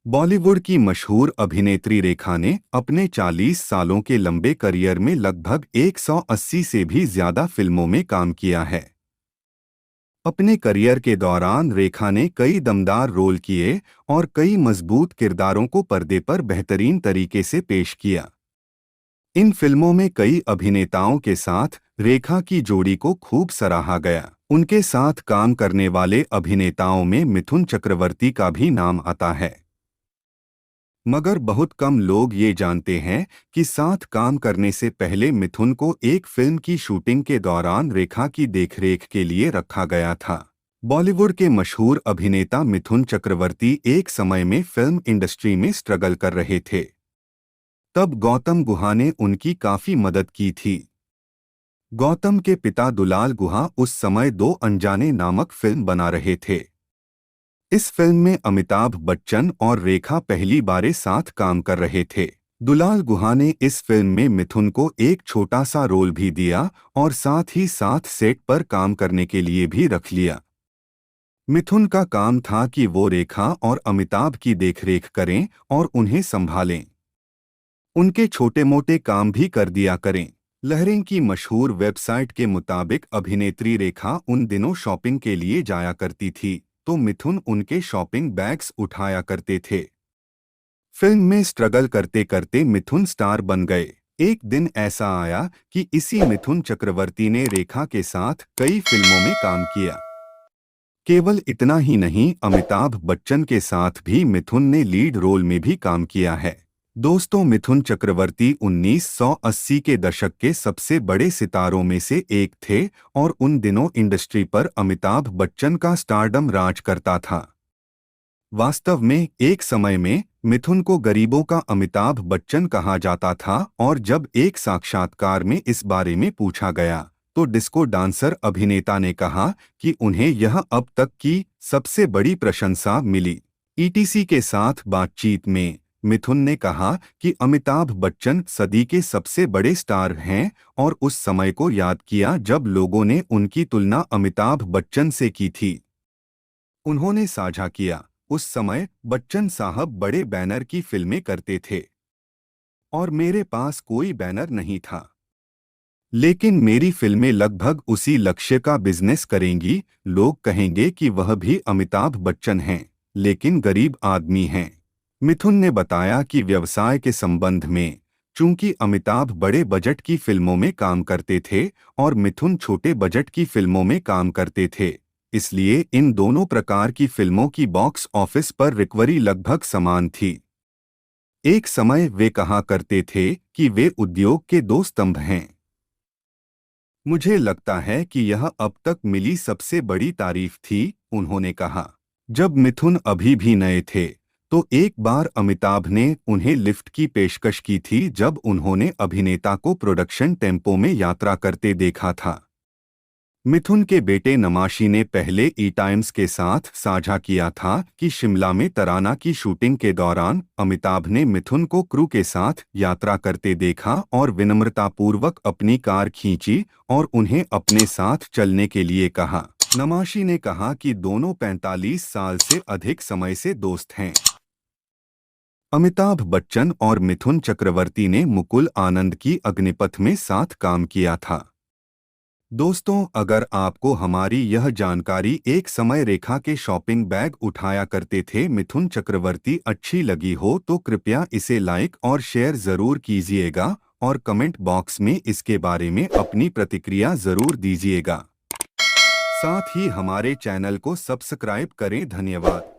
बॉलीवुड की मशहूर अभिनेत्री रेखा ने अपने 40 सालों के लंबे करियर में लगभग 180 से भी ज्यादा फिल्मों में काम किया है। अपने करियर के दौरान रेखा ने कई दमदार रोल किए और कई मजबूत किरदारों को पर्दे पर बेहतरीन तरीके से पेश किया। इन फिल्मों में कई अभिनेताओं के साथ रेखा की जोड़ी को खूब सराहा गया। उनके साथ काम करने वाले अभिनेताओं में मिथुन चक्रवर्ती का भी नाम आता है, मगर बहुत कम लोग ये जानते हैं कि साथ काम करने से पहले मिथुन को एक फिल्म की शूटिंग के दौरान रेखा की देखरेख के लिए रखा गया था। बॉलीवुड के मशहूर अभिनेता मिथुन चक्रवर्ती एक समय में फिल्म इंडस्ट्री में स्ट्रगल कर रहे थे। तब गौतम गुहा ने उनकी काफी मदद की थी। गौतम के पिता दुलाल गुहा उस समय दो अनजाने नामक फिल्म बना रहे थे। इस फिल्म में अमिताभ बच्चन और रेखा पहली बार साथ काम कर रहे थे। दुलाल गुहा ने इस फिल्म में मिथुन को एक छोटा सा रोल भी दिया और साथ ही साथ सेट पर काम करने के लिए भी रख लिया। मिथुन का काम था कि वो रेखा और अमिताभ की देखरेख करें और उन्हें संभालें। उनके छोटे मोटे काम भी कर दिया करें। लहरें की मशहूर वेबसाइट के मुताबिक अभिनेत्री रेखा उन दिनों शॉपिंग के लिए जाया करती थी, तो मिथुन उनके शॉपिंग बैग्स उठाया करते थे। फिल्म में स्ट्रगल करते करते मिथुन स्टार बन गए। एक दिन ऐसा आया कि इसी मिथुन चक्रवर्ती ने रेखा के साथ कई फिल्मों में काम किया। केवल इतना ही नहीं, अमिताभ बच्चन के साथ भी मिथुन ने लीड रोल में भी काम किया है। दोस्तों, मिथुन चक्रवर्ती 1980 के दशक के सबसे बड़े सितारों में से एक थे और उन दिनों इंडस्ट्री पर अमिताभ बच्चन का स्टारडम राज करता था। वास्तव में एक समय में मिथुन को गरीबों का अमिताभ बच्चन कहा जाता था और जब एक साक्षात्कार में इस बारे में पूछा गया तो डिस्को डांसर अभिनेता ने कहा कि उन्हें यह अब तक की सबसे बड़ी प्रशंसा मिली। ईटीसी के साथ बातचीत में मिथुन ने कहा कि अमिताभ बच्चन सदी के सबसे बड़े स्टार हैं और उस समय को याद किया जब लोगों ने उनकी तुलना अमिताभ बच्चन से की थी। उन्होंने साझा किया, उस समय बच्चन साहब बड़े बैनर की फिल्में करते थे और मेरे पास कोई बैनर नहीं था, लेकिन मेरी फिल्में लगभग उसी लक्ष्य का बिजनेस करेंगी। लोग कहेंगे कि वह भी अमिताभ बच्चन हैं, लेकिन गरीब आदमी हैं। मिथुन ने बताया कि व्यवसाय के संबंध में चूंकि अमिताभ बड़े बजट की फिल्मों में काम करते थे और मिथुन छोटे बजट की फिल्मों में काम करते थे, इसलिए इन दोनों प्रकार की फिल्मों की बॉक्स ऑफिस पर रिकवरी लगभग समान थी। एक समय वे कहा करते थे कि वे उद्योग के दो स्तंभ हैं। मुझे लगता है कि यह अब तक मिली सबसे बड़ी तारीफ थी, उन्होंने कहा। जब मिथुन अभी भी नए थे तो एक बार अमिताभ ने उन्हें लिफ्ट की पेशकश की थी जब उन्होंने अभिनेता को प्रोडक्शन टेम्पो में यात्रा करते देखा था। मिथुन के बेटे नमाशी ने पहले ई टाइम्स के साथ साझा किया था कि शिमला में तराना की शूटिंग के दौरान अमिताभ ने मिथुन को क्रू के साथ यात्रा करते देखा और विनम्रतापूर्वक अपनी कार खींची और उन्हें अपने साथ चलने के लिए कहा। नमाशी ने कहा कि दोनों 45 साल से अधिक समय से दोस्त हैं। अमिताभ बच्चन और मिथुन चक्रवर्ती ने मुकुल आनंद की अग्निपथ में साथ काम किया था। दोस्तों, अगर आपको हमारी यह जानकारी एक समय रेखा के शॉपिंग बैग उठाया करते थे मिथुन चक्रवर्ती अच्छी लगी हो तो कृपया इसे लाइक और शेयर जरूर कीजिएगा और कमेंट बॉक्स में इसके बारे में अपनी प्रतिक्रिया जरूर दीजिएगा। साथ ही हमारे चैनल को सब्सक्राइब करें। धन्यवाद।